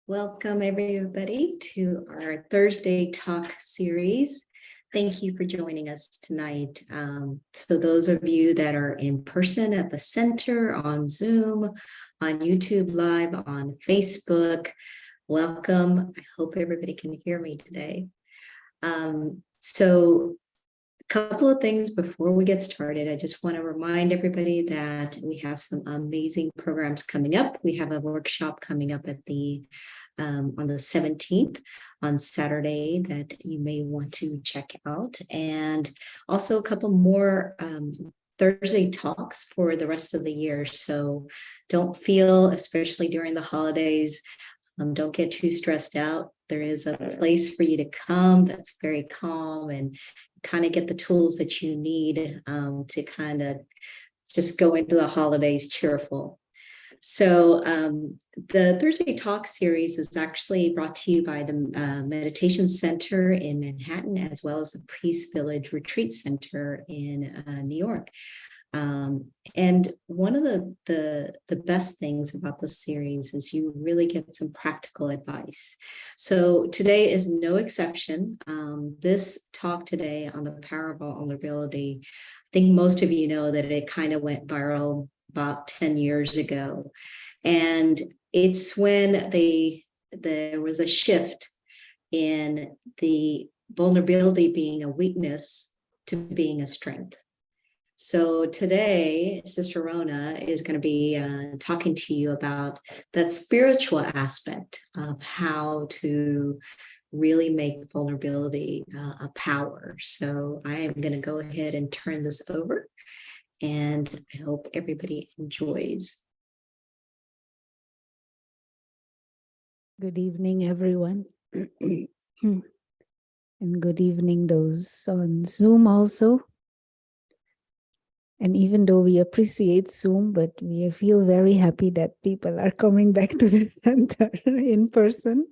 Welcome, everybody, to our Thursday Talk series. Thank you for joining us tonight. So those of you that are in person at the center, on Zoom, on YouTube Live, on Facebook, welcome. I hope everybody can hear me today. So couple of things before we get started. I just want to remind everybody that we have some amazing programs coming up. We have a workshop coming up at on the 17th on Saturday that you may want to check out, and also a couple more Thursday talks for the rest of the year. So don't feel, especially during the holidays, don't get too stressed out. There is a place for you to come that's very calm and kind of get the tools that you need to kind of just go into the holidays cheerful. So the Thursday Talk series is actually brought to you by the Meditation Center in Manhattan, as well as the Peace Village Retreat Center in New York. And one of the best things about this series is you really get some practical advice. So today is no exception. This talk today on the power of vulnerability, I think most of you know that it kind of went viral about 10 years ago. And it's when there was a shift in the vulnerability being a weakness to being a strength. So today, Sister Rona is going to be talking to you about that spiritual aspect of how to really make vulnerability a power. So I am going to go ahead and turn this over, and I hope everybody enjoys. Good evening, everyone. And good evening, those on Zoom also. And even though we appreciate Zoom, but we feel very happy that people are coming back to the center in person.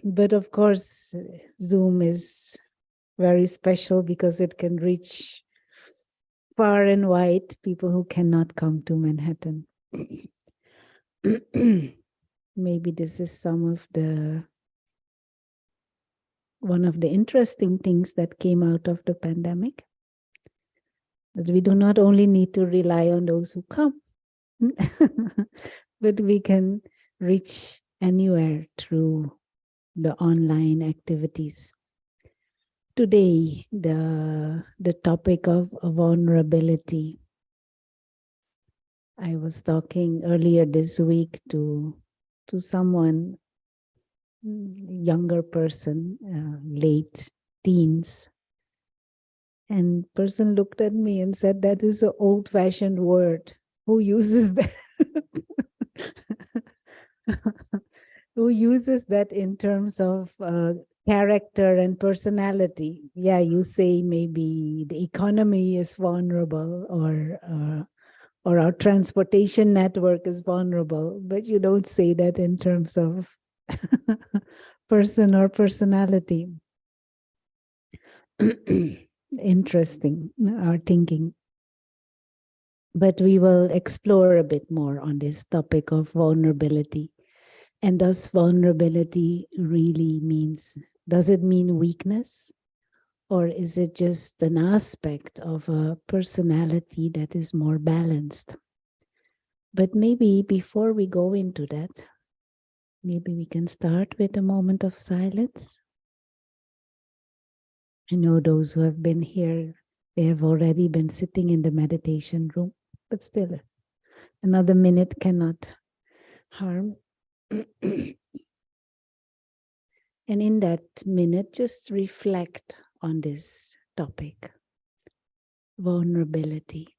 But of course, Zoom is very special because it can reach far and wide people who cannot come to Manhattan. Maybe this is one of the interesting things that came out of the pandemic. That we do not only need to rely on those who come, but we can reach anywhere through the online activities. Today, the topic of vulnerability. I was talking earlier this week to someone, younger person, late teens, and person looked at me and said, "That is an old-fashioned word. Who uses that?" Who uses that in terms of character and personality? Yeah, you say maybe the economy is vulnerable, or our transportation network is vulnerable, but you don't say that in terms of person or personality. Interesting, our thinking. But we will explore a bit more on this topic of vulnerability. And does vulnerability really does it mean weakness? Or is it just an aspect of a personality that is more balanced? But maybe before we go into that, maybe we can start with a moment of silence. I know those who have been here, they have already been sitting in the meditation room, but still, another minute cannot harm. And in that minute, just reflect on this topic, vulnerability.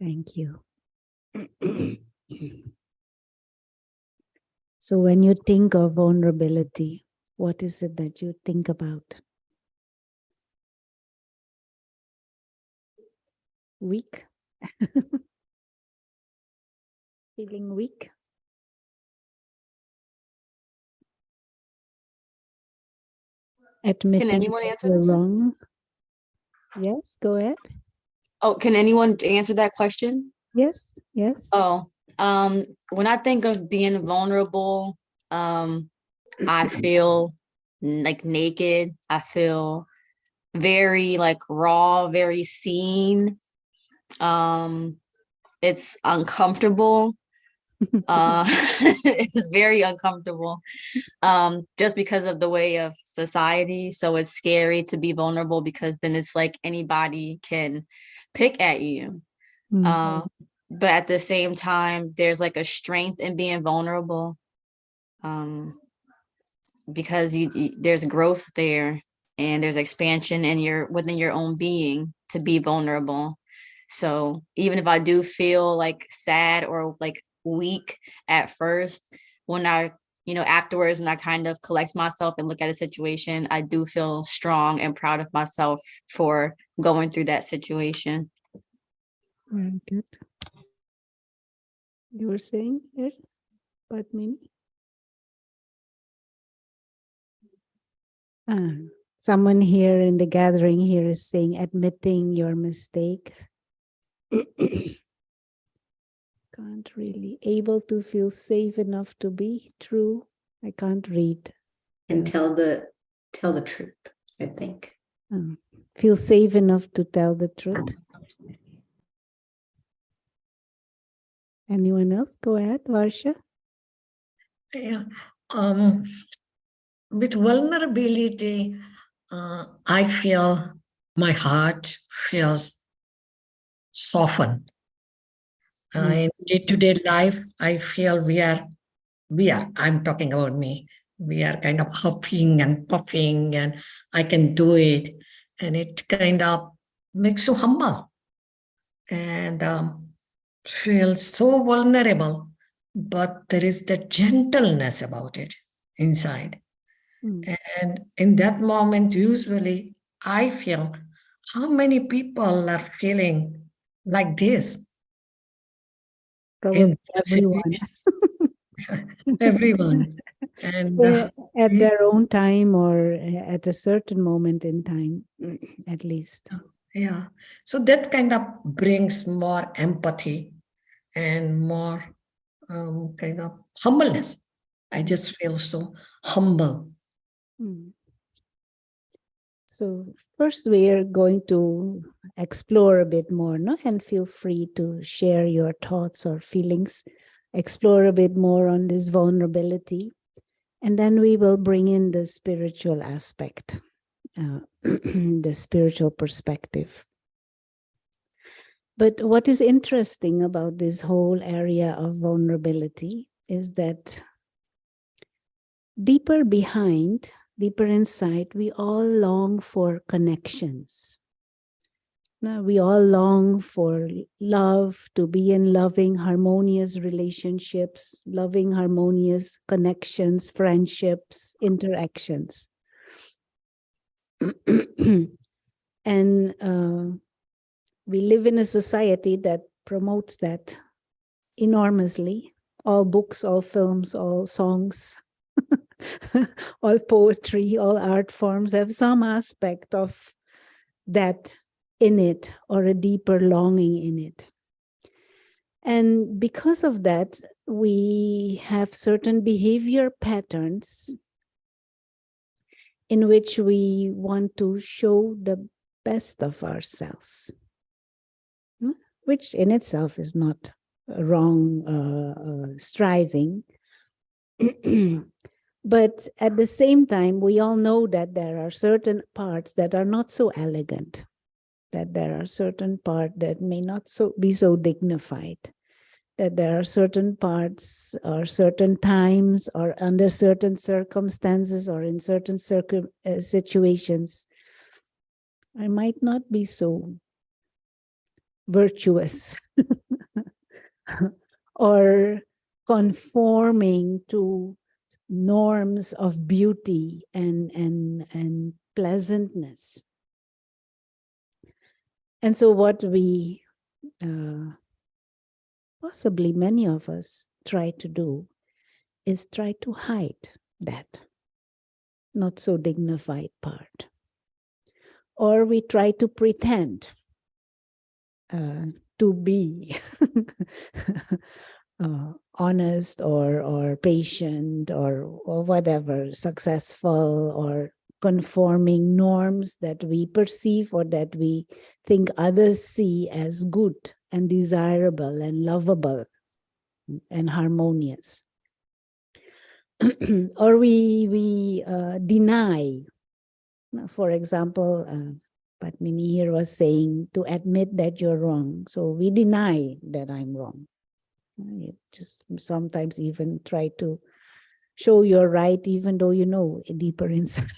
Thank you. So when you think of vulnerability, what is it that you think about? Weak? Feeling weak? Admitting Can anyone that answer you're this? wrong? Yes, go ahead. Oh, can anyone answer that question? Yes, yes. Oh, when I think of being vulnerable, I feel like naked. I feel very like raw, very seen. It's uncomfortable. It's very uncomfortable. Just because of the way of society. So it's scary to be vulnerable because then it's like anybody can pick at you. Mm. But at the same time, there's like a strength in being vulnerable, because there's growth there and there's expansion in within your own being to be vulnerable. So even if I do feel like sad or like weak at first, when afterwards, when I kind of collect myself and look at a situation, I do feel strong and proud of myself for going through that situation. Very good. You were saying here, Padmini? Someone here in the gathering here is saying admitting your mistake. Can't really able to feel safe enough to be true. I can't read. And tell the truth, I think. Feel safe enough to tell the truth. Anyone else? Go ahead, Varsha. Yeah. With vulnerability, I feel my heart feels softened. In day-to-day life, I feel I'm talking about me. We are kind of huffing and puffing, and I can do it. And it kind of makes you humble and feel so vulnerable. But there is that gentleness about it inside. And in that moment, usually I feel how many people are feeling like this. Probably everyone. Everyone. And at their own time or at a certain moment in time, at least. Yeah. So that kind of brings more empathy and more kind of humbleness. I just feel so humble. So first we are going to explore a bit more, no? And feel free to share your thoughts or feelings, explore a bit more on this vulnerability. And then we will bring in the spiritual aspect, the spiritual perspective. But what is interesting about this whole area of vulnerability is that deeper inside, we all long for connections. Now, we all long for love, to be in loving, harmonious relationships, loving, harmonious connections, friendships, interactions. And we live in a society that promotes that enormously. All books, all films, all songs, all poetry, all art forms have some aspect of that in it or a deeper longing in it. And because of that, we have certain behavior patterns in which we want to show the best of ourselves, which in itself is not a wrong striving. But at the same time, we all know that there are certain parts that are not so elegant, that there are certain parts that may not be so dignified, that there are certain parts or certain times or under certain circumstances or in certain situations I might not be so virtuous or conforming to norms of beauty and pleasantness. And so what we, possibly many of us, try to do is try to hide that not so dignified part. Or we try to pretend to be honest or patient or whatever, successful or conforming norms that we perceive or that we think others see as good and desirable and lovable and harmonious. Or we deny. For example, Padmini here was saying to admit that you're wrong. So we deny that I'm wrong. You just sometimes even try to show you're right, even though you know deeper inside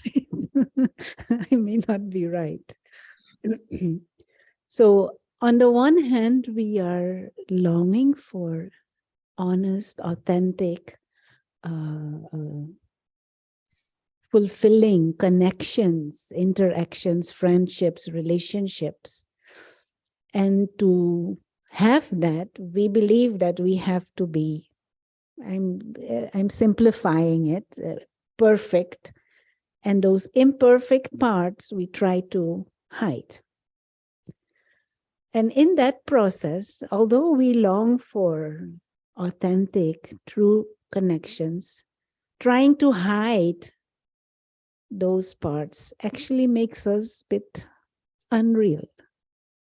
I may not be right. So on the one hand, we are longing for honest, authentic, fulfilling connections, interactions, friendships, relationships. And to have that, we believe that we have to be, I'm simplifying it, perfect. And those imperfect parts we try to hide. And in that process, although we long for authentic, true connections, trying to hide those parts actually makes us a bit unreal,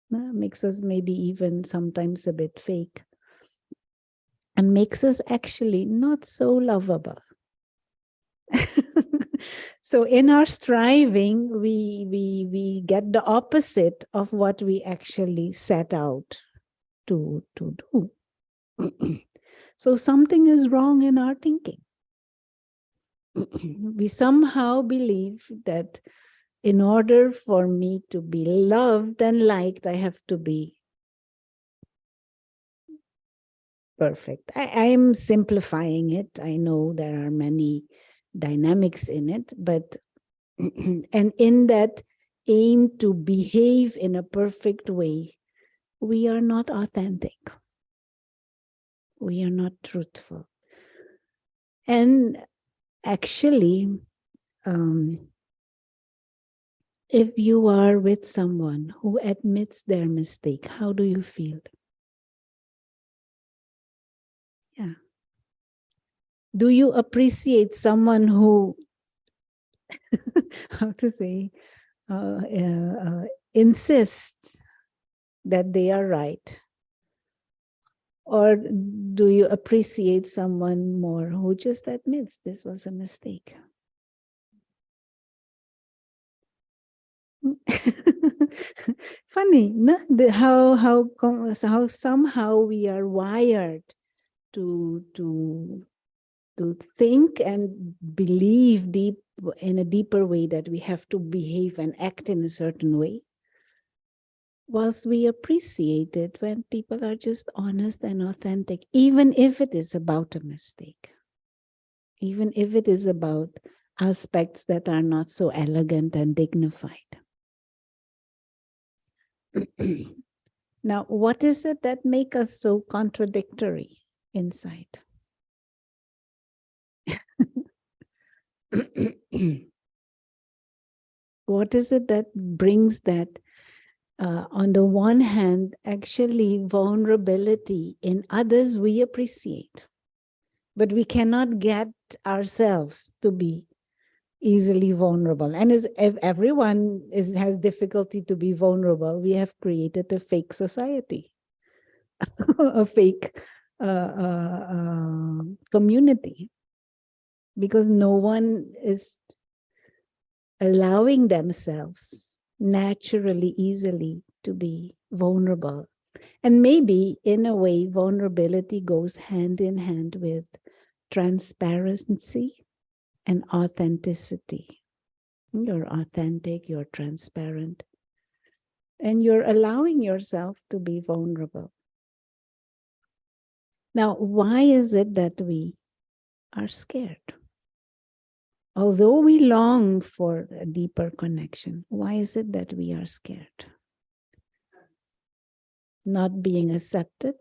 makes us maybe even sometimes a bit fake, and makes us actually not so lovable. So in our striving, we get the opposite of what we actually set out to do. So something is wrong in our thinking. We somehow believe that in order for me to be loved and liked, I have to be perfect. I'm simplifying it. I know there are many dynamics in it, but and in that aim to behave in a perfect way, we are not authentic. We are not truthful. And actually, if you are with someone who admits their mistake, how do you feel? Yeah. Do you appreciate someone who, how to say, insists that they are right? Or do you appreciate someone more who just admits this was a mistake? Funny, no? How somehow we are wired to think and believe in a deeper way that we have to behave and act in a certain way, whilst we appreciate it when people are just honest and authentic, even if it is about a mistake, even if it is about aspects that are not so elegant and dignified. Now, what is it that makes us so contradictory inside? What is it that brings that, on the one hand, actually vulnerability in others we appreciate, but we cannot get ourselves to be easily vulnerable. And if everyone has difficulty to be vulnerable, we have created a fake society, a fake community, because no one is allowing themselves naturally, easily to be vulnerable. And maybe in a way, vulnerability goes hand in hand with transparency and authenticity. You're authentic, you're transparent. and you're allowing yourself to be vulnerable. Now, why is it that we are scared? Although we long for a deeper connection, why is it that we are scared? Not being accepted.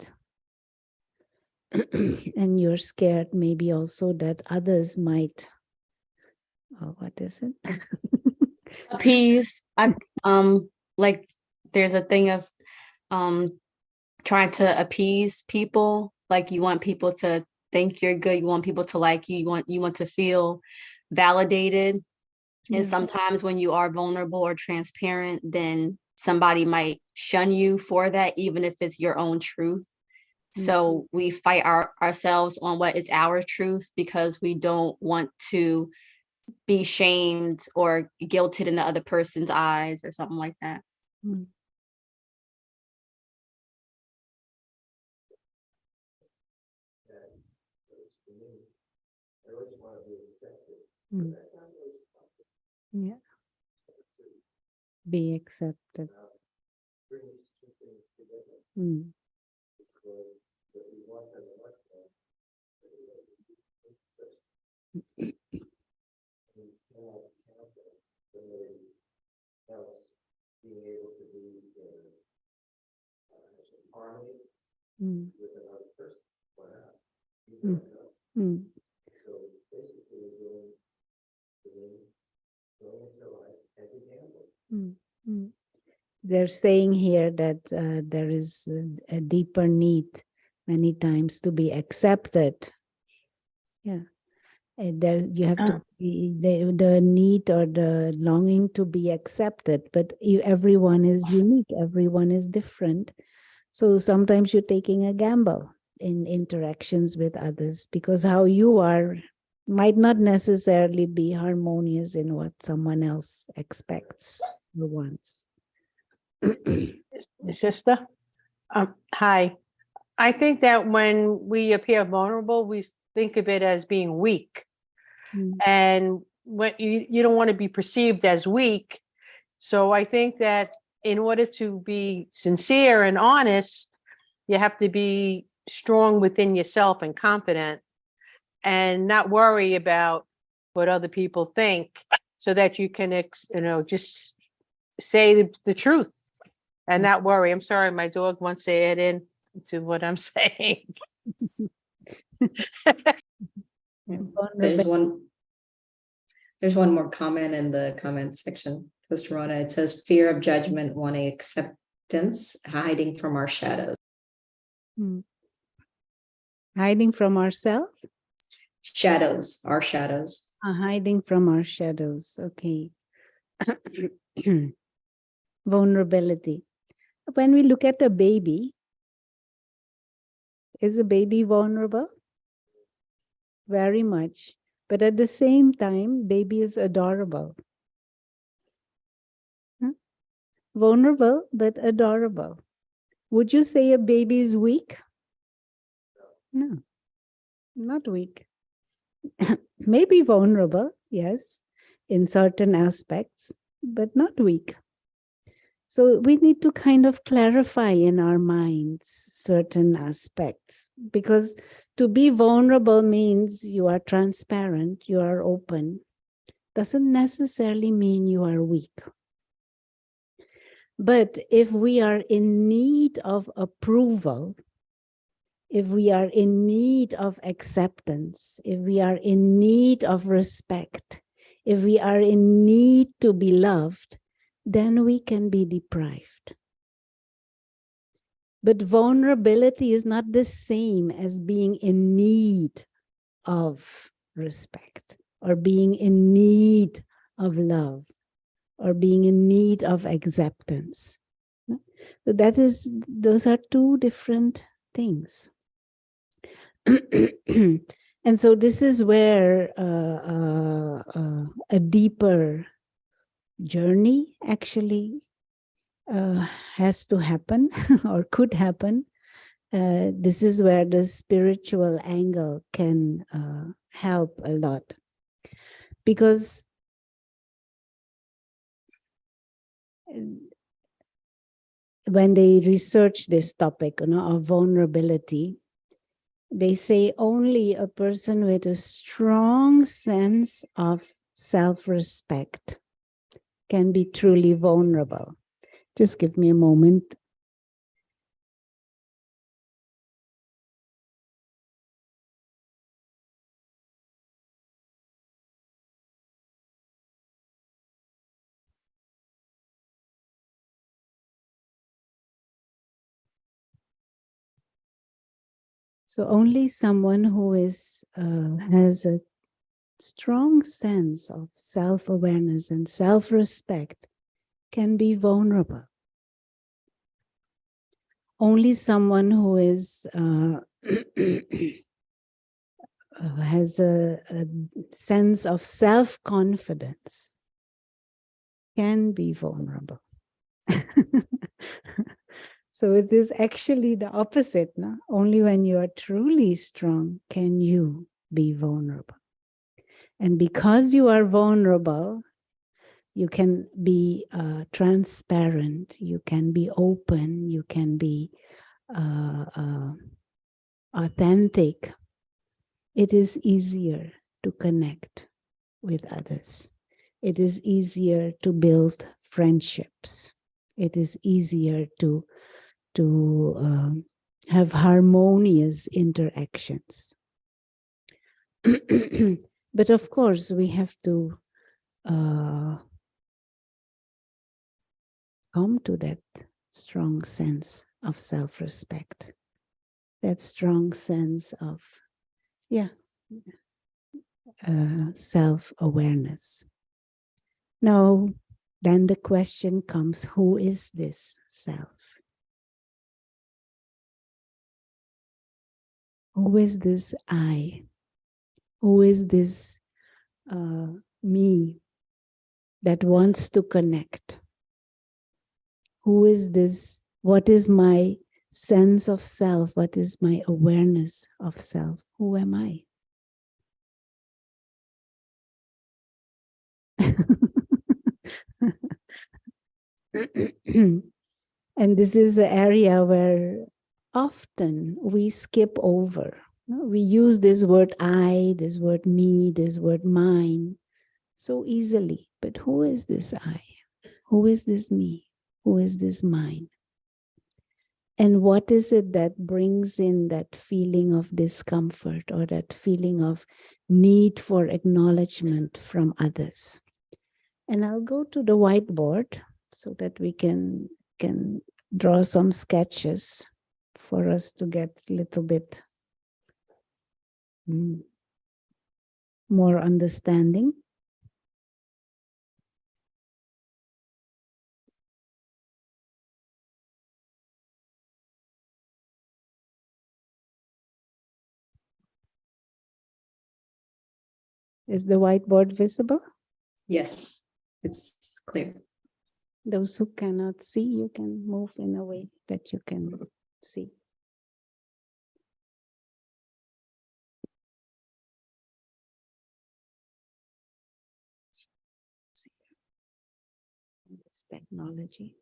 And you're scared maybe also that others might, oh, what is it? Appease. Like there's a thing of trying to appease people. Like you want people to think you're good, you want people to like you, you want to feel validated. And sometimes when you are vulnerable or transparent, then somebody might shun you for that, even if it's your own truth. So we fight ourselves on what is our truth because we don't want to be shamed or guilted in the other person's eyes or something like that. Mm. Mm. Yeah. Be accepted. Mm. Mm. Mm. Mm. Mm. Mm. They're saying here that there is a deeper need many times to be accepted. Yeah. And there you have to be the need or the longing to be accepted, but everyone is unique, everyone is different. So sometimes you're taking a gamble in interactions with others because how you are might not necessarily be harmonious in what someone else expects or wants. Sister, hi. I think that when we appear vulnerable, we think of it as being weak. And when you don't want to be perceived as weak. So I think that in order to be sincere and honest, you have to be strong within yourself and confident and not worry about what other people think so that you can, just say the truth and not worry. I'm sorry, my dog wants to add in to what I'm saying. There's one more comment in the comments section. Post Rona, it says fear of judgment, wanting acceptance, hiding from our shadows. Hiding from ourselves? Shadows, our shadows. Hiding from our shadows. Okay. Vulnerability. When we look at a baby, is a baby vulnerable? Very much. But at the same time, baby is adorable. Vulnerable, but adorable. Would you say a baby is weak? No, not weak. Maybe vulnerable, yes, in certain aspects, but not weak. So we need to kind of clarify in our minds certain aspects, because to be vulnerable means you are transparent, you are open. Doesn't necessarily mean you are weak. But if we are in need of approval, if we are in need of acceptance, if we are in need of respect, if we are in need to be loved, then we can be deprived. But vulnerability is not the same as being in need of respect or being in need of love or being in need of acceptance. So those are two different things. And so this is where a deeper journey actually has to happen or could happen. This is where the spiritual angle can help a lot. Because when they research this topic, of vulnerability, they say only a person with a strong sense of self-respect can be truly vulnerable. Just give me a moment. So only someone who is has a strong sense of self-awareness and self-respect can be vulnerable. Only someone who is has a sense of self-confidence can be vulnerable. So it is actually the opposite. No? Only when you are truly strong can you be vulnerable. And because you are vulnerable, you can be transparent, you can be open, you can be authentic. It is easier to connect with others. It is easier to build friendships. It is easier to have harmonious interactions. But of course, we have to come to that strong sense of self-respect, that strong sense of, self-awareness. Now, then the question comes, who is this self? Who is this I? Who is this me that wants to connect? Who is this? What is my sense of self? What is my awareness of self? Who am I? And this is an area where often we skip over. We use this word I, this word me, this word mine so easily. But who is this I? Who is this me? Who is this mine? And what is it that brings in that feeling of discomfort or that feeling of need for acknowledgement from others? And I'll go to the whiteboard so that we can draw some sketches for us to get a little bit more understanding. Is the whiteboard visible? Yes, it's clear. Those who cannot see, you can move in a way that you can see. This technology.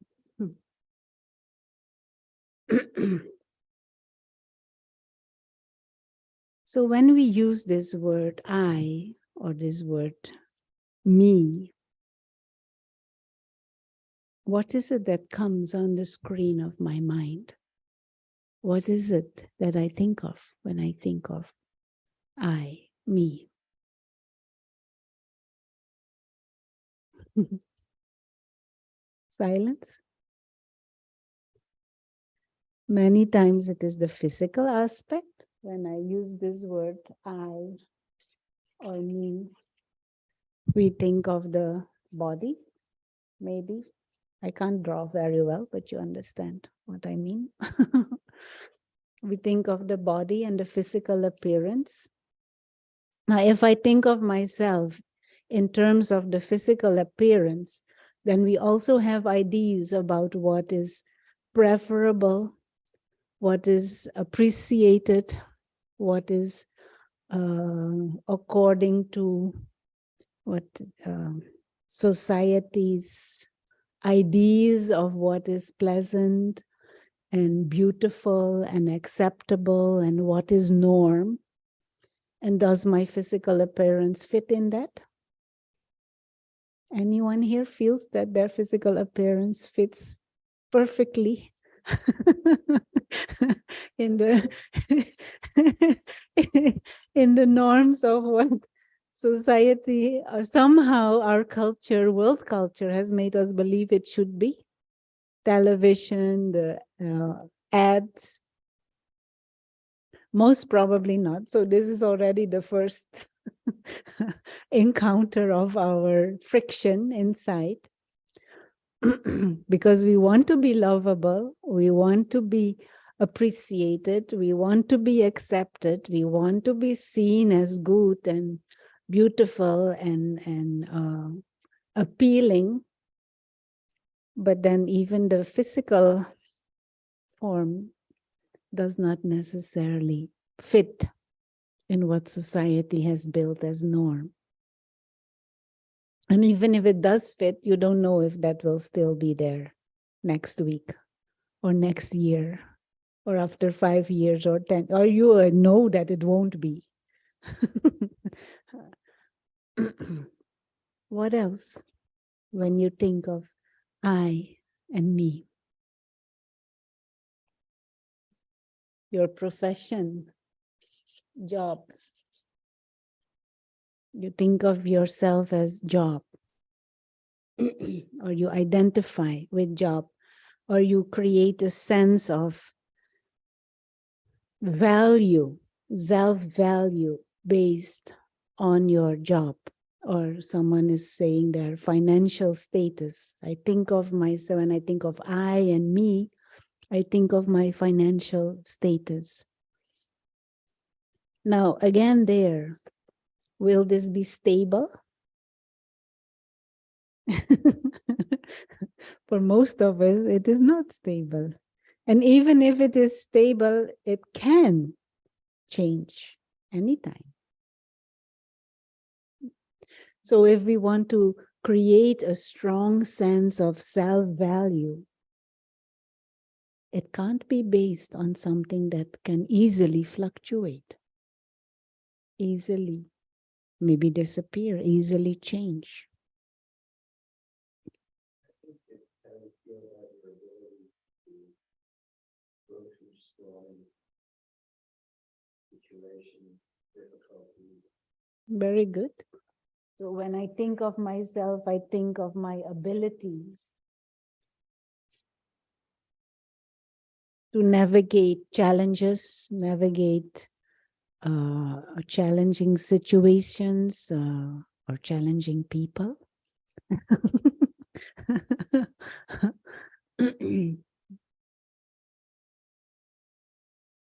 So when we use this word I or this word me, what is it that comes on the screen of my mind? What is it that I think of when I think of I, me? Silence. Many times it is the physical aspect. When I use this word I or me, we think of the body, maybe. I can't draw very well, but you understand what I mean. We think of the body and the physical appearance. Now, if I think of myself in terms of the physical appearance, then we also have ideas about what is preferable, what is appreciated, what is according to what society's ideas of what is pleasant and beautiful and acceptable and what is norm. And does my physical appearance fit in that? Anyone here feels that their physical appearance fits perfectly in the in the norms of what society or somehow our culture, world culture, has made us believe it should be? Television, the ads, most probably not. So this is already the first encounter of our friction inside. Because we want to be lovable, we want to be appreciated, we want to be accepted, we want to be seen as good and beautiful and appealing. But then even the physical form does not necessarily fit in what society has built as norm. And even if it does fit, you don't know if that will still be there next week or next year or after 5 years or 10, or you know that it won't be. What else when you think of I and me? Your profession, job. You think of yourself as job, or you identify with job, or you create a sense of value, self-value based on your job. Or someone is saying their financial status. I think of myself, when I think of I and me, I think of my financial status. Now, again there, will this be stable? For most of us, it is not stable. And even if it is stable, it can change anytime. So if we want to create a strong sense of self-value, it can't be based on something that can easily fluctuate, easily maybe disappear, easily change. Very good. So when I think of myself, I think of my abilities to navigate challenges, navigate challenging situations or challenging people.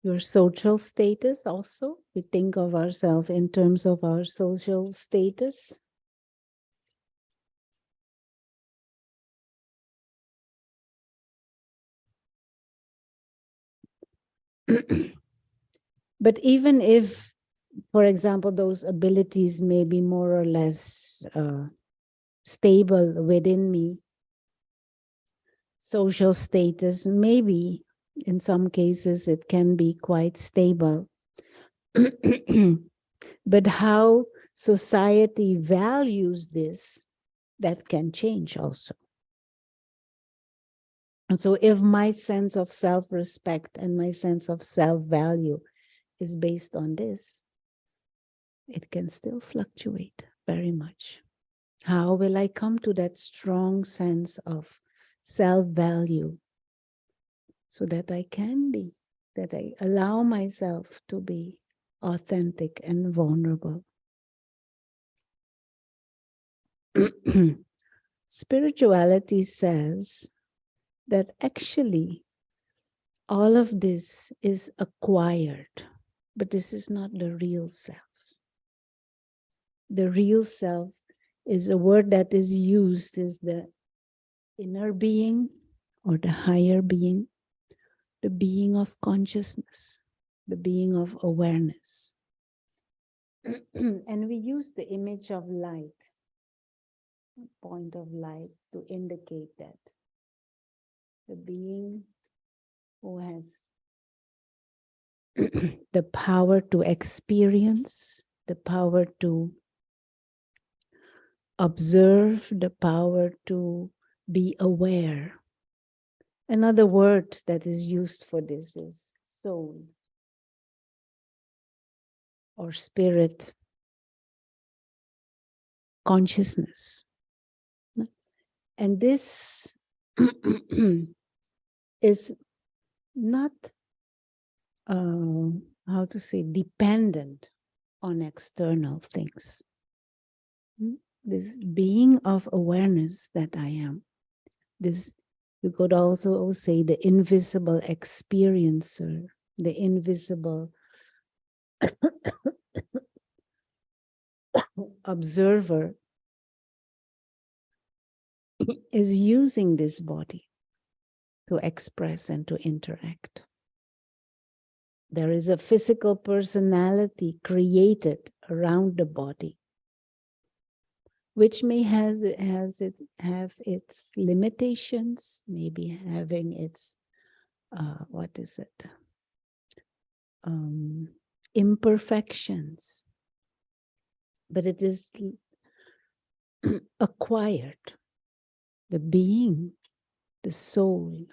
Your social status also, we think of ourselves in terms of our social status. But even if, for example, those abilities may be more or less stable within me, social status, maybe in some cases it can be quite stable. But how society values this, that can change also. And so if my sense of self-respect and my sense of self-value is based on this, it can still fluctuate very much. How will I come to that strong sense of self-value so that I can be, that I allow myself to be authentic and vulnerable? Spirituality says that actually all of this is acquired, but this is not the real self. The real self is a word that is used as the inner being or the higher being, the being of consciousness, the being of awareness. And we use the image of light, point of light, to indicate that. the being who has the power to experience, the power to observe, the power to be aware. Another word that is used for this is soul or spirit, consciousness. And this is not, how to say, dependent on external things. This being of awareness that I am, this, you could also say, the invisible experiencer, the invisible observer, is using this body to express and to interact. There is a physical personality created around the body, which may have its limitations, maybe having its, imperfections, but it is acquired. The being, the soul,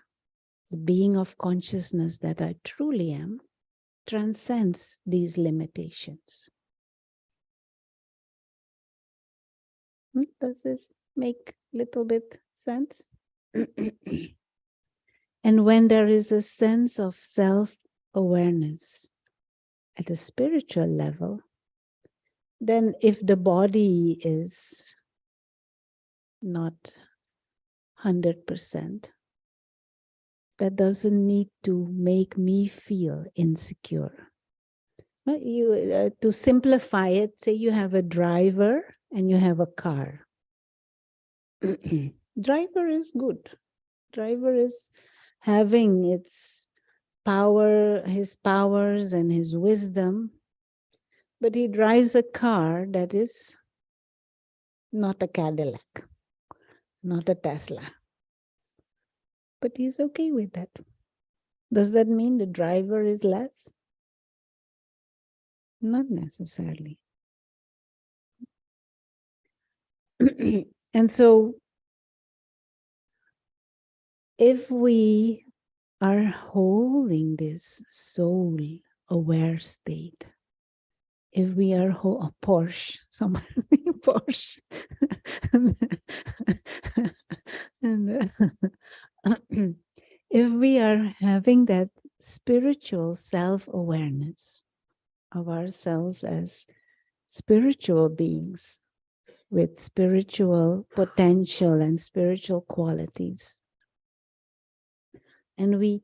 the being of consciousness that I truly am, transcends these limitations. Does this make a little bit sense? And when there is a sense of self-awareness at a spiritual level, then if the body is not 100%, that doesn't need to make me feel insecure. To simplify it, say you have a driver and you have a car. Driver is good. Driver is having its power, his powers and his wisdom, but he drives a car that is not a Cadillac, not a Tesla. But he's okay with that. Does that mean the driver is less? Not necessarily. And so, if we are holding this soul aware state, if we are a Porsche, someone Porsche, and if we are having that spiritual self-awareness of ourselves as spiritual beings with spiritual potential and spiritual qualities, and we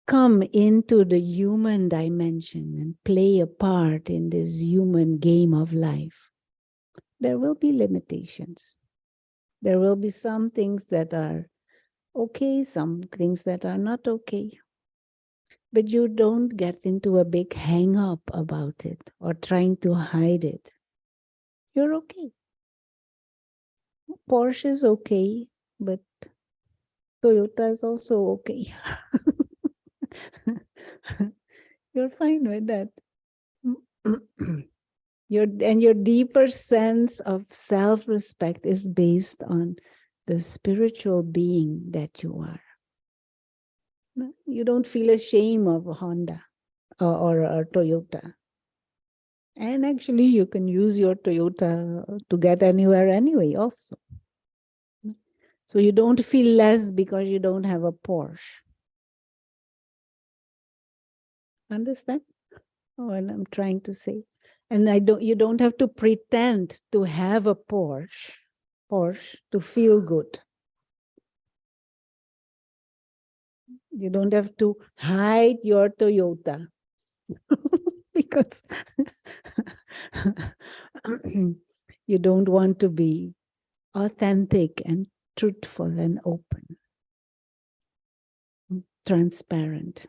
come into the human dimension and play a part in this human game of life, there will be limitations. There will be some things that are okay, some things that are not okay. But you don't get into a big hang up about it or trying to hide it. You're okay. Porsche is okay, but Toyota is also okay. You're fine with that. Your deeper sense of self-respect is based on the spiritual being that you are. You don't feel ashamed of a Honda or a Toyota. And actually, you can use your Toyota to get anywhere anyway also. So you don't feel less because you don't have a Porsche. Understand what I'm trying to say? And you don't have to pretend to have a Porsche to feel good. You don't have to hide your Toyota because you don't want to be authentic and truthful and open, transparent.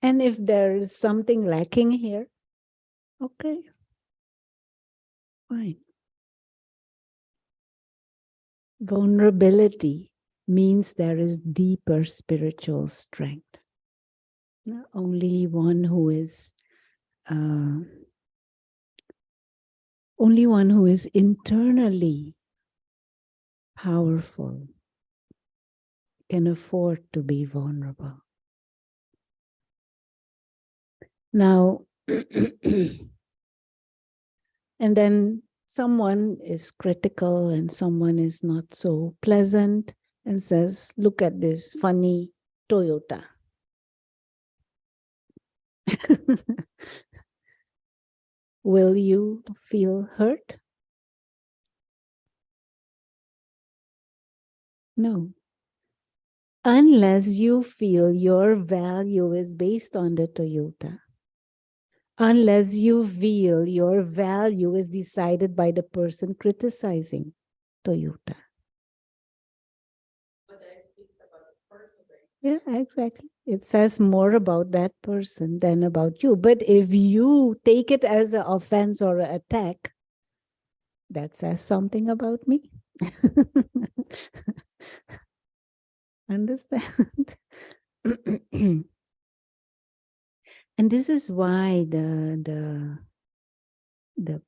And if there is something lacking here, okay, fine. Vulnerability means there is deeper spiritual strength. Only one who is internally powerful can afford to be vulnerable. Now, and then someone is critical and someone is not so pleasant and says, look at this funny Toyota. Will you feel hurt? No. Unless you feel your value is based on the Toyota. Unless you feel your value is decided by the person criticizing Toyota. Yeah, exactly. It says more about that person than about you. But if you take it as an offense or an attack, that says something about me. Understand? And this is why the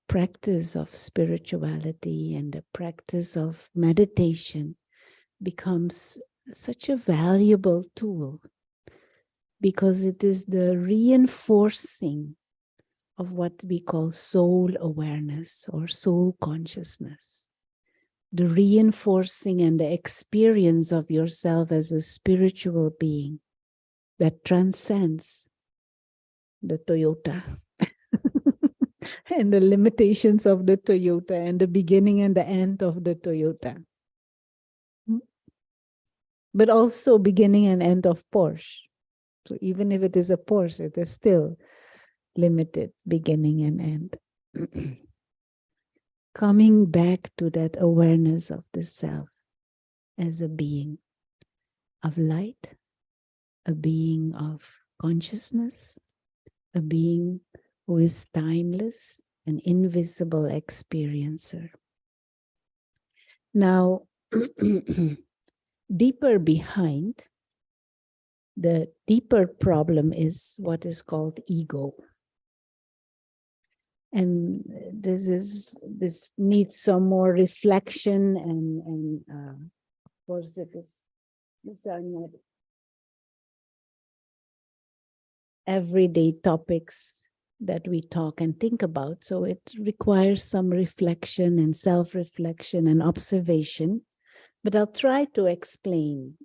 practice of spirituality and the practice of meditation becomes such a valuable tool, because it is the reinforcing of what we call soul awareness or soul consciousness. The reinforcing and the experience of yourself as a spiritual being that transcends the Toyota and the limitations of the Toyota and the beginning and the end of the Toyota. But also beginning and end of Porsche. So even if it is a Porsche, it is still limited beginning and end. Coming back to that awareness of the self as a being of light, a being of consciousness, a being who is timeless, an invisible experiencer. Now, deeper behind, the deeper problem is what is called ego. And this needs some more reflection and of course these are not everyday topics that we talk and think about. So it requires some reflection and self-reflection and observation. But I'll try to explain.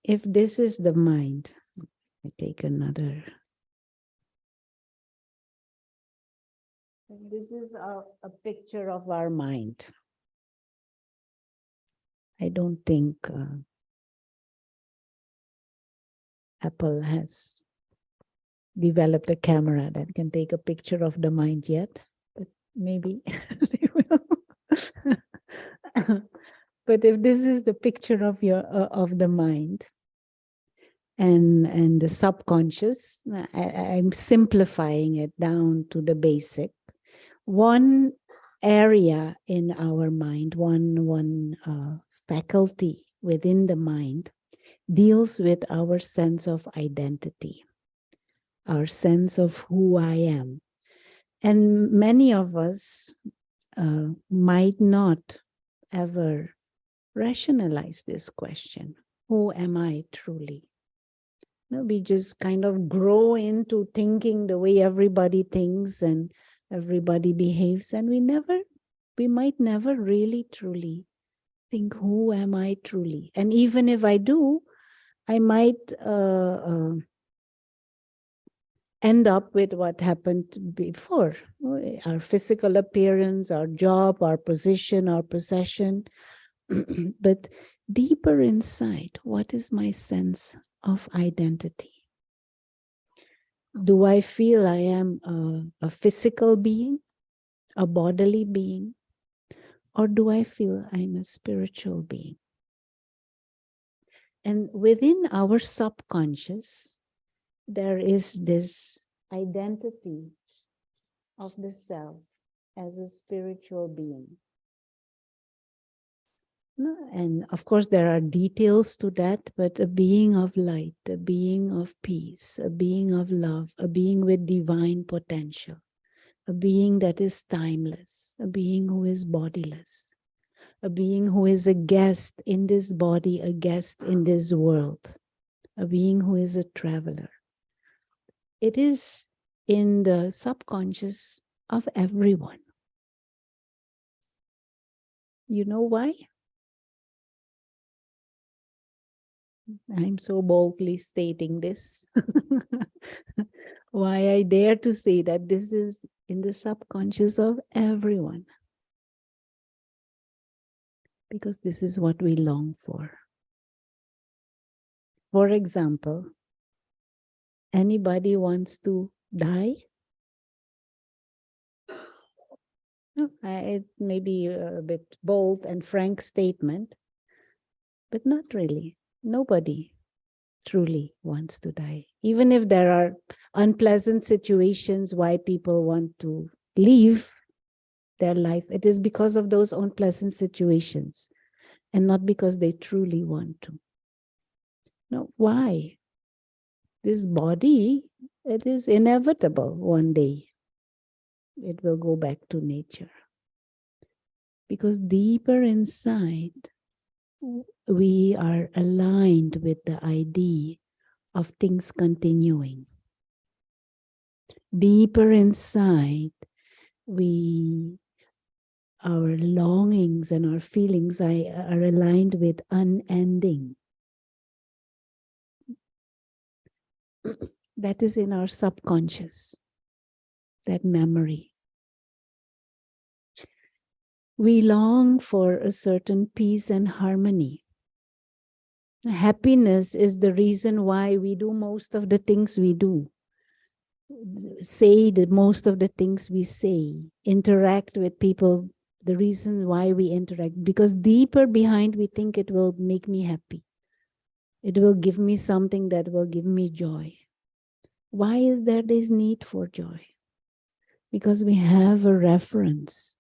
If this is the mind, I take another. This is a picture of our mind. I don't think Apple has developed a camera that can take a picture of the mind yet, but maybe they will. But if this is the picture of of the mind and the subconscious, I'm simplifying it down to the basic. One area in our mind, one faculty within the mind deals with our sense of identity, our sense of who I am. And many of us might not ever rationalize this question. Who am I truly? No, we just kind of grow into thinking the way everybody thinks and everybody behaves, and we might never really truly think, who am I truly? And even if I do, I might end up with what happened before. Our physical appearance, our job, our position, our possession. But deeper inside, what is my sense of identity? Do I feel I am a physical being, a bodily being, or do I feel I'm a spiritual being? And within our subconscious, there is this identity of the self as a spiritual being. No, and of course, there are details to that, but a being of light, a being of peace, a being of love, a being with divine potential, a being that is timeless, a being who is bodiless, a being who is a guest in this body, a guest in this world, a being who is a traveler. It is in the subconscious of everyone. You know why? I'm so boldly stating this. Why I dare to say that this is in the subconscious of everyone. Because this is what we long for. For example, anybody wants to die? No, it may be a bit bold and frank statement, but not really. Nobody truly wants to die. Even if there are unpleasant situations why people want to leave their life, it is because of those unpleasant situations and not because they truly want to. No, why? This body, it is inevitable one day. It will go back to nature. Because deeper inside, we are aligned with the idea of things continuing. Deeper inside, our longings and our feelings are aligned with unending. That is in our subconscious, that memory. We long for a certain peace and harmony. Happiness is the reason why we do most of the things we do. Say most of the things we say. Interact with people, the reason why we interact. Because deeper behind, we think it will make me happy. It will give me something that will give me joy. Why is there this need for joy? Because we have a reference.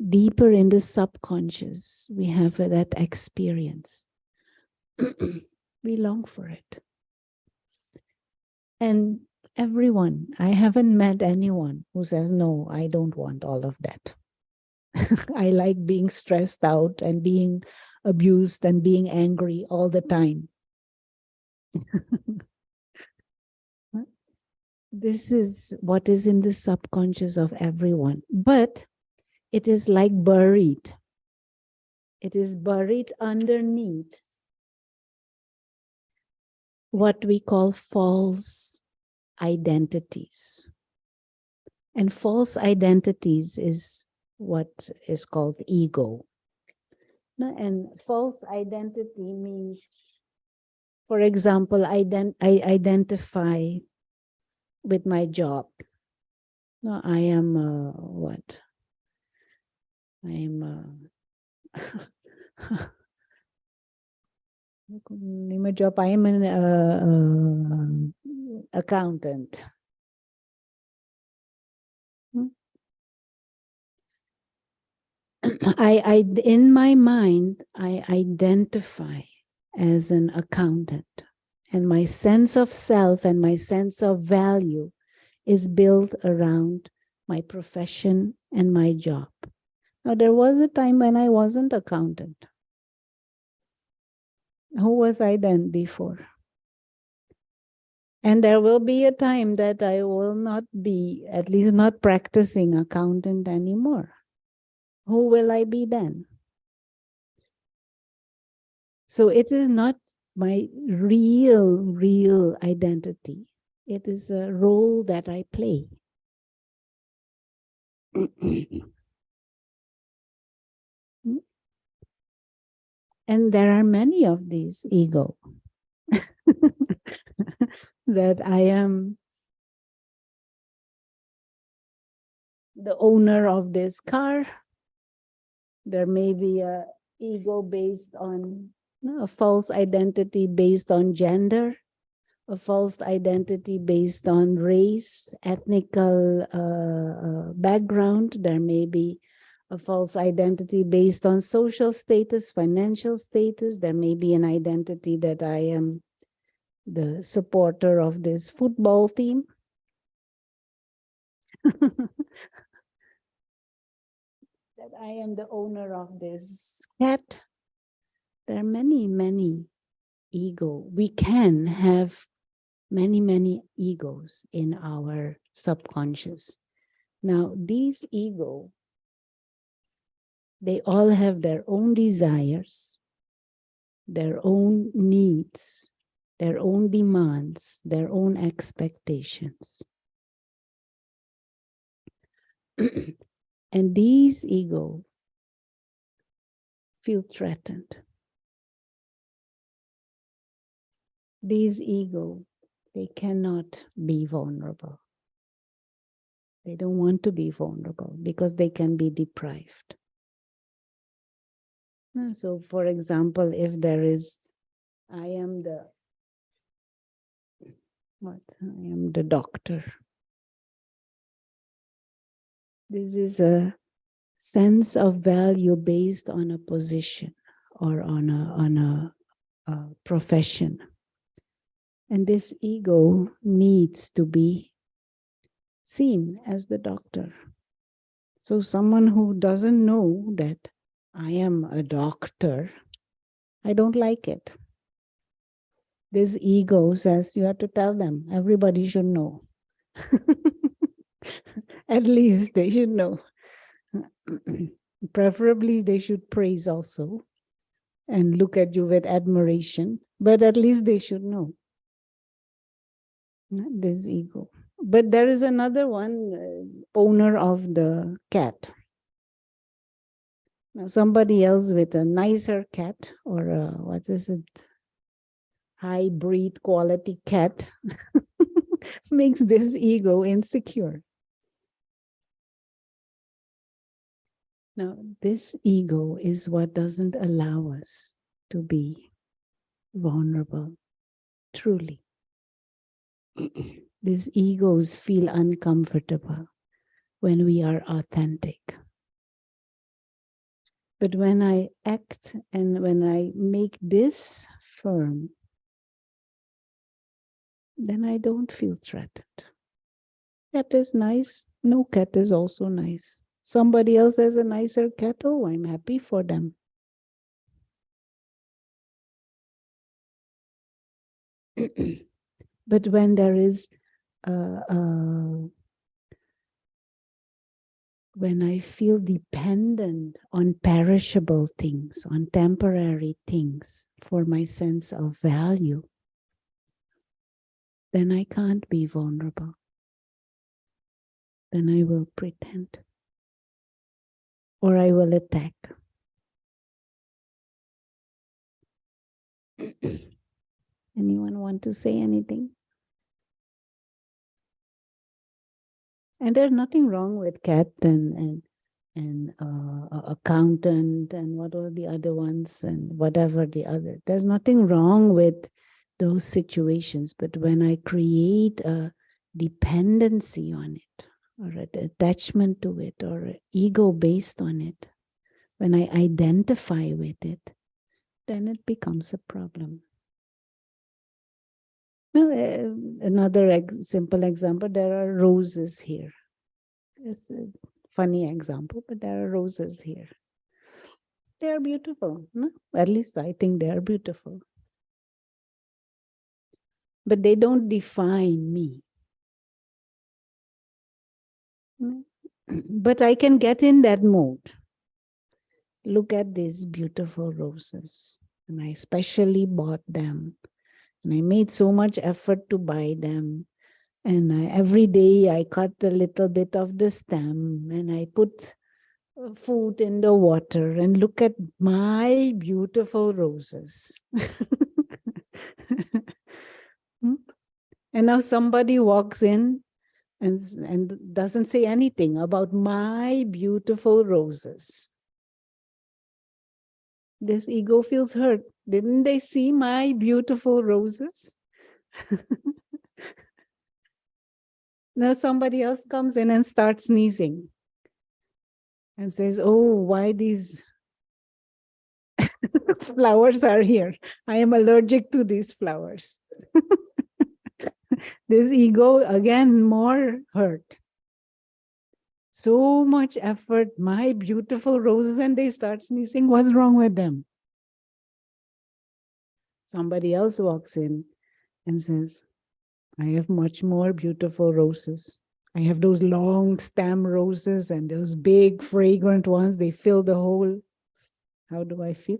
Deeper in the subconscious, we have that experience. We long for it. And everyone, I haven't met anyone who says, no, I don't want all of that. I like being stressed out and being abused and being angry all the time. This is what is in the subconscious of everyone. But it is like buried. It is buried underneath what we call false identities. And false identities is what is called ego. And false identity means, for example, I identify with my job. No, I am what? I am my job. I am an accountant. In my mind, I identify as an accountant, and my sense of self and my sense of value is built around my profession and my job. Now, there was a time when I wasn't accountant. Who was I then before? And there will be a time that I will not be, at least not practicing accountant anymore. Who will I be then? So it is not my real identity. It is a role that I play. And there are many of these ego. That I am the owner of this car. There may be a ego based on a false identity based on gender, a false identity based on race, ethnical background. There may be a false identity based on social status, financial status. There may be an identity that I am the supporter of this football team. That I am the owner of this cat. There are many, many ego. We can have many, many egos in our subconscious. Now, these ego, they all have their own desires, their own needs, their own demands, their own expectations. And these ego feel threatened. These ego, they cannot be vulnerable. They don't want to be vulnerable because they can be deprived. So, for example, if there is, I am the doctor. This is a sense of value based on a position or on a profession. And this ego needs to be seen as the doctor. So someone who doesn't know that I am a doctor, I don't like it. This ego says you have to tell them, everybody should know. At least they should know. Preferably they should praise also and look at you with admiration, but at least they should know. This ego. But there is another one, owner of the cat. Now somebody else with a nicer cat or a, what is it, high breed quality cat makes this ego insecure. Now, this ego is what doesn't allow us to be vulnerable, truly. These egos feel uncomfortable when we are authentic. But when I act and when I make this firm, then I don't feel threatened. Cat is nice. No, cat is also nice. Somebody else has a nicer cat. Oh, I'm happy for them. But when there is, when I feel dependent on perishable things, on temporary things for my sense of value, then I can't be vulnerable. Then I will pretend. Or I will attack. Anyone want to say anything? And there's nothing wrong with cat and accountant and what are the other ones and whatever the other. There's nothing wrong with those situations. But when I create a dependency on it, or an attachment to it, or an ego based on it, when I identify with it, then it becomes a problem. Another simple example, there are roses here. It's a funny example, but there are roses here. They are beautiful. No? At least I think they are beautiful. But they don't define me. But I can get in that mode. Look at these beautiful roses. And I specially bought them. And I made so much effort to buy them. And every day I cut a little bit of the stem and I put food in the water and look at my beautiful roses. And now somebody walks in and doesn't say anything about my beautiful roses. This ego feels hurt. Didn't they see my beautiful roses? Now somebody else comes in and starts sneezing. and says, oh, why these flowers are here? I am allergic to these flowers. This ego, again, more hurt. So much effort, my beautiful roses, and they start sneezing. What's wrong with them? Somebody else walks in and says, I have much more beautiful roses. I have those long stem roses and those big fragrant ones. They fill the whole. How do I feel?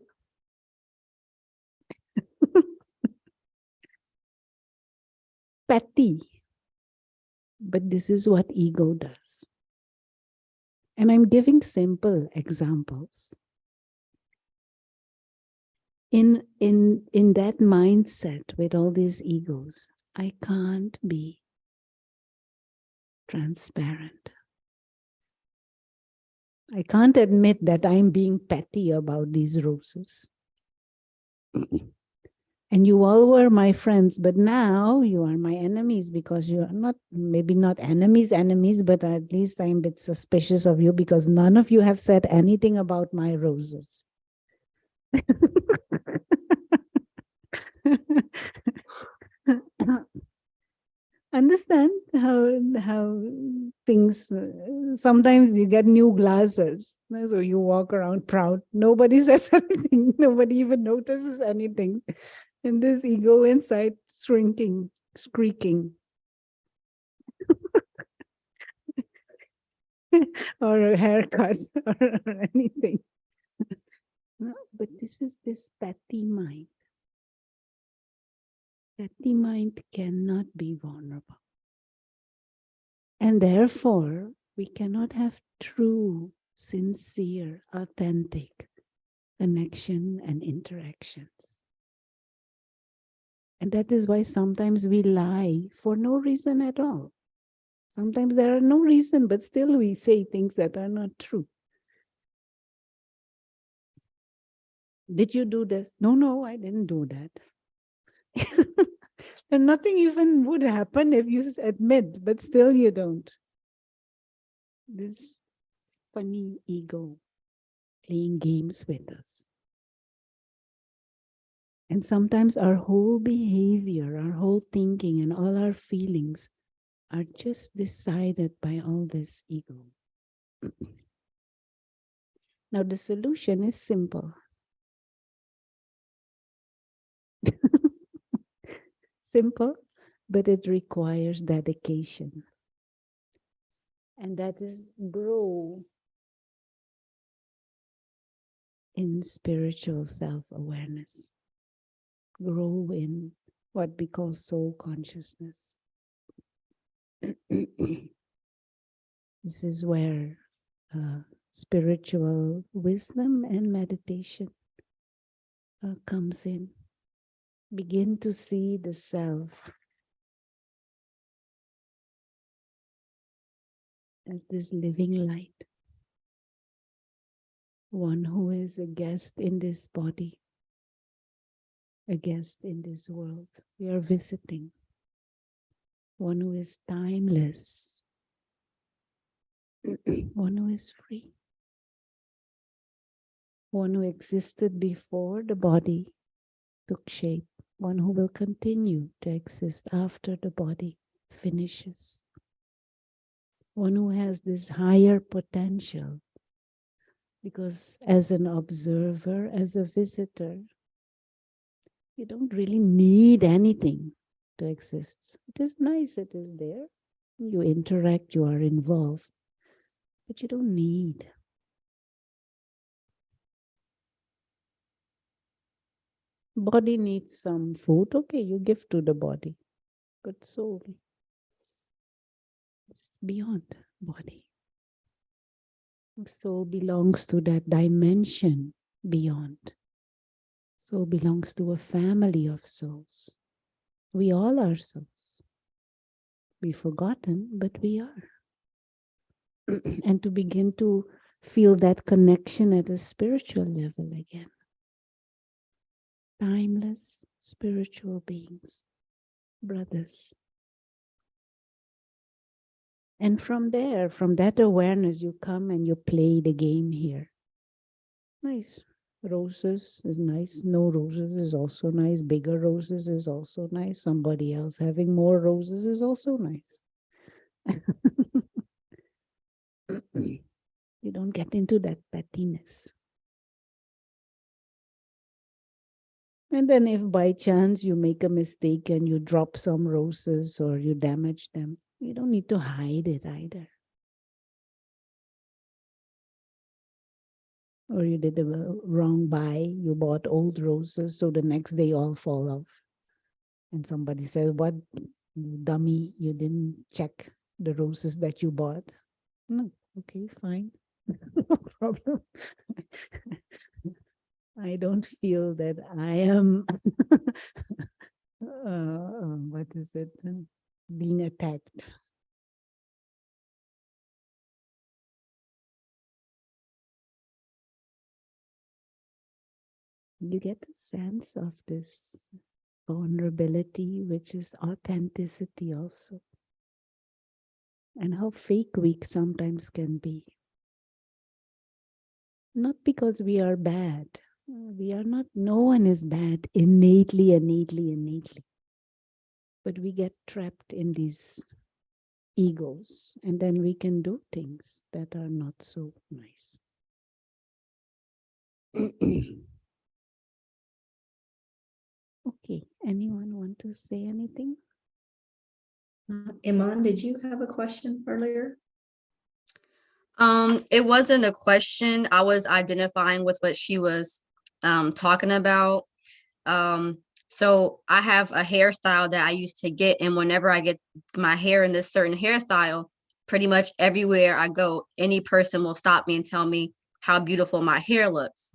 Petty. But this is what ego does. And I'm giving simple examples. In that mindset with all these egos, I can't be transparent. I can't admit that I'm being petty about these roses. And you all were my friends, but now you are my enemies because you are not, maybe not enemies, but at least I'm a bit suspicious of you because none of you have said anything about my roses. Understand how things, sometimes you get new glasses, so you walk around proud. Nobody says anything. Nobody even notices anything. And this ego inside shrinking, squeaking. Or a haircut or anything. No, but this is this petty mind. Petty mind cannot be vulnerable. And therefore, we cannot have true, sincere, authentic connection and interactions. And that is why sometimes we lie for no reason at all. Sometimes there are no reason, but still we say things that are not true. Did you do this? No, I didn't do that. And nothing even would happen if you admit, but still you don't. This funny ego playing games with us. And sometimes our whole behavior, our whole thinking, and all our feelings are just decided by all this ego. Now, the solution is simple. Simple, but it requires dedication. And that is grow in spiritual self-awareness. Grow in what we call soul consciousness. This is where spiritual wisdom and meditation comes in. Begin to see the self as this living light, one who is a guest in this body, a guest in this world. We are visiting, one who is timeless, one who is free, one who existed before the body took shape, one who will continue to exist after the body finishes, one who has this higher potential, because as an observer, as a visitor, you don't really need anything to exist. It is nice, it is there. You interact, you are involved, but you don't need. Body needs some food, okay, you give to the body, but soul is beyond body. Soul belongs to that dimension beyond. Soul belongs to a family of souls. We all are souls. We've forgotten, but we are. And to begin to feel that connection at a spiritual level again. Timeless spiritual beings, brothers. And from there, from that awareness, you come and you play the game here. Nice. Roses is nice. No roses is also nice. Bigger roses is also nice. Somebody else having more roses is also nice. You don't get into that pettiness. And then if by chance you make a mistake and you drop some roses or you damage them, you don't need to hide it either. Or you did a wrong buy, you bought old roses, so the next day all fall off. And somebody says, what, you dummy, you didn't check the roses that you bought. No, okay, fine. No problem. I don't feel that I am, what is it, being attacked. You get a sense of this vulnerability, which is authenticity also, and how fake we sometimes can be. Not because we are bad. We are not, no one is bad innately. But we get trapped in these egos, and then we can do things that are not so nice. Okay, anyone want to say anything? Iman, did you have a question earlier? It wasn't a question. I was identifying with what she was talking about. So I have a hairstyle that I used to get, and whenever I get my hair in this certain hairstyle, pretty much everywhere I go, any person will stop me and tell me how beautiful my hair looks.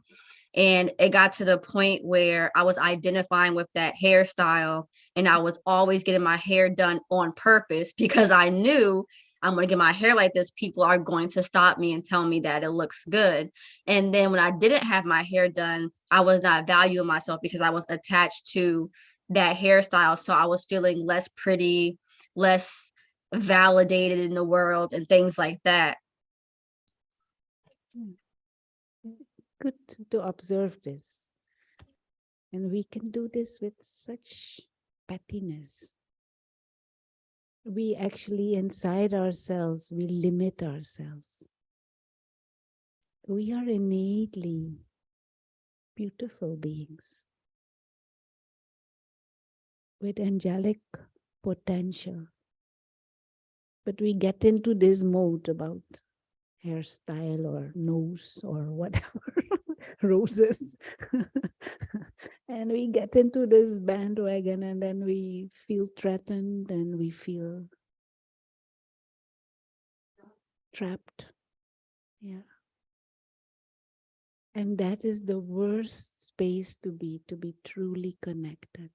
And it got to the point where I was identifying with that hairstyle, and I was always getting my hair done on purpose because I knew I'm going to get my hair like this. People are going to stop me and tell me that it looks good. And then when I didn't have my hair done, I was not valuing myself because I was attached to that hairstyle. So I was feeling less pretty, less validated in the world and things like that. Good to observe this. And we can do this with such pettiness. We actually, inside ourselves, we limit ourselves. We are innately beautiful beings with angelic potential. But we get into this mode about hairstyle or nose or whatever, roses. And we get into this bandwagon, and then we feel threatened and we feel trapped. Yeah. And that is the worst space to be truly connected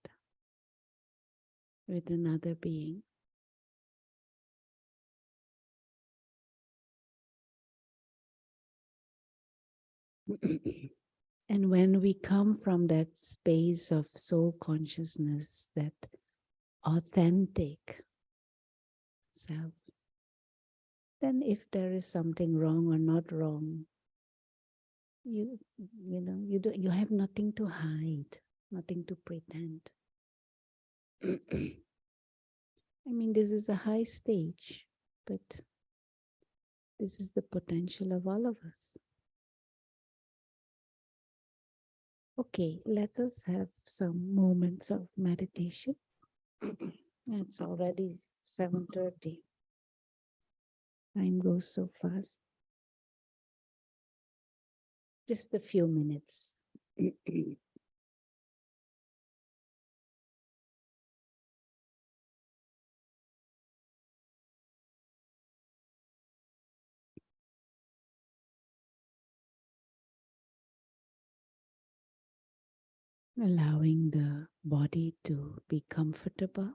with another being. And when we come from that space of soul consciousness, that authentic self, then if there is something wrong or not wrong, you you have nothing to hide, nothing to pretend. I mean, this is a high stage, but this is the potential of all of us. Okay, let us have some moments of meditation. It's already 7:30. Time goes so fast. Just a few minutes. Allowing the body to be comfortable.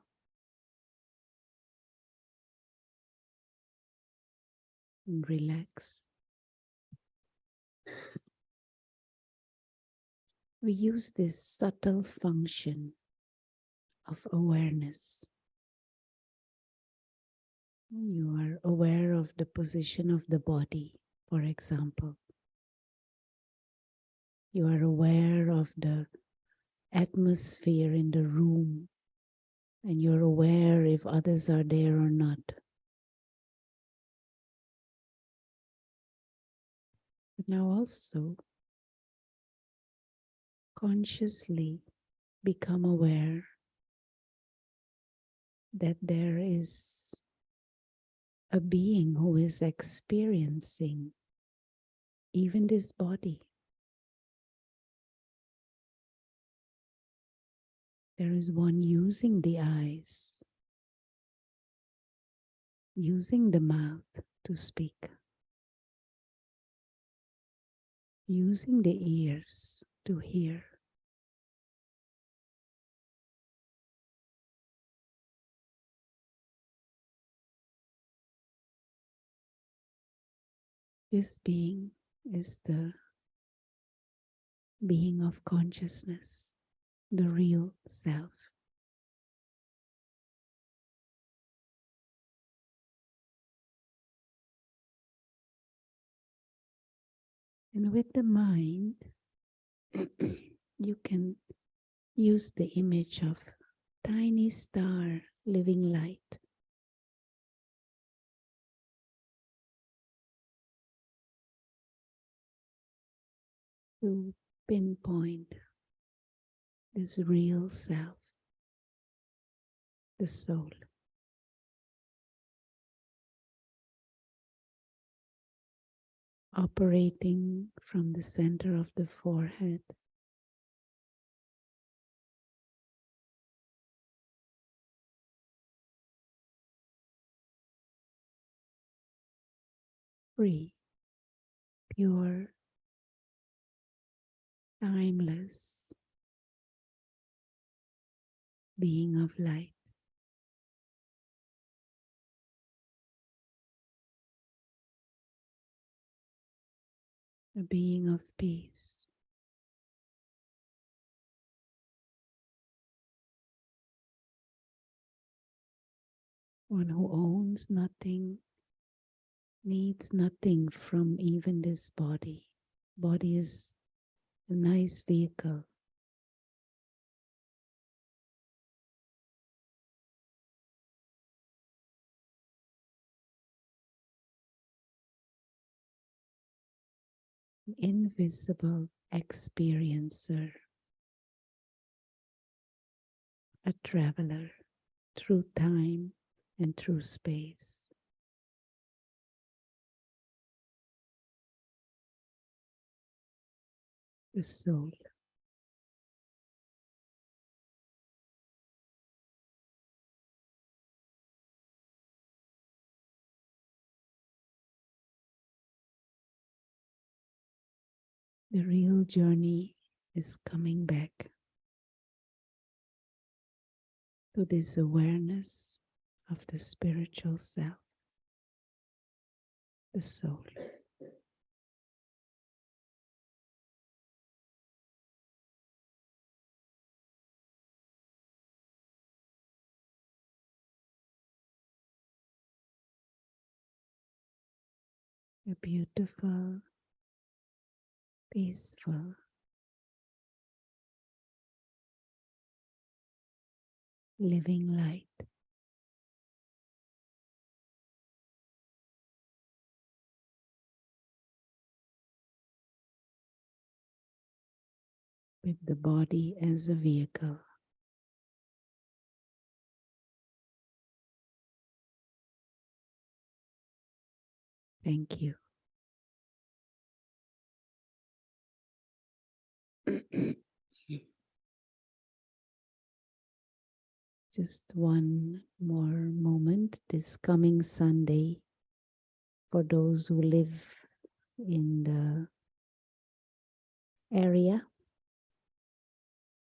And relax. We use this subtle function of awareness You are aware of the position of the body, for example. You are aware of the atmosphere in the room, and you're aware if others are there or not. But now also consciously become aware that there is a being who is experiencing even this body. There is one using the eyes, using the mouth to speak, using the ears to hear. This being is the being of consciousness, the real self. And with the mind, you can use the image of tiny star living light to pinpoint this real self, the soul. Operating from the center of the forehead, free, pure, timeless being of light. A being of peace. One who owns nothing, needs nothing from even this body. Body is a nice vehicle. An invisible experiencer. A traveler through time and through space. The soul. The real journey is coming back to this awareness of the spiritual self, the soul. A beautiful, peaceful, living light. With the body as a vehicle. Thank you. Just one more moment. This coming Sunday, for those who live in the area,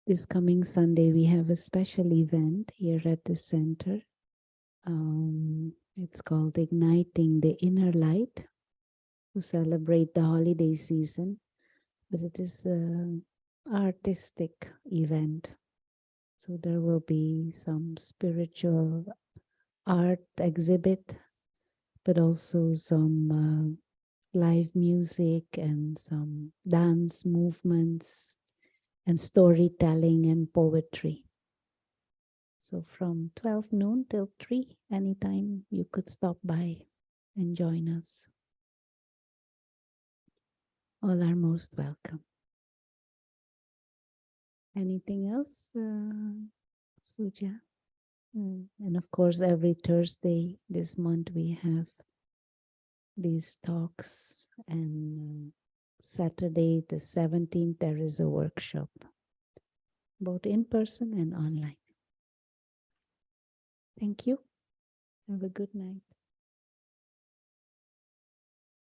this coming Sunday we have a special event here at the center. It's called Igniting the Inner Light, to celebrate the holiday season, but it is an artistic event. So there will be some spiritual art exhibit, but also some live music and some dance movements and storytelling and poetry. So from 12 noon till 3, anytime you could stop by and join us. All are most welcome. Anything else, Suja? And of course, every Thursday this month we have these talks, and Saturday the 17th there is a workshop, both in person and online. Thank you. Have a good night.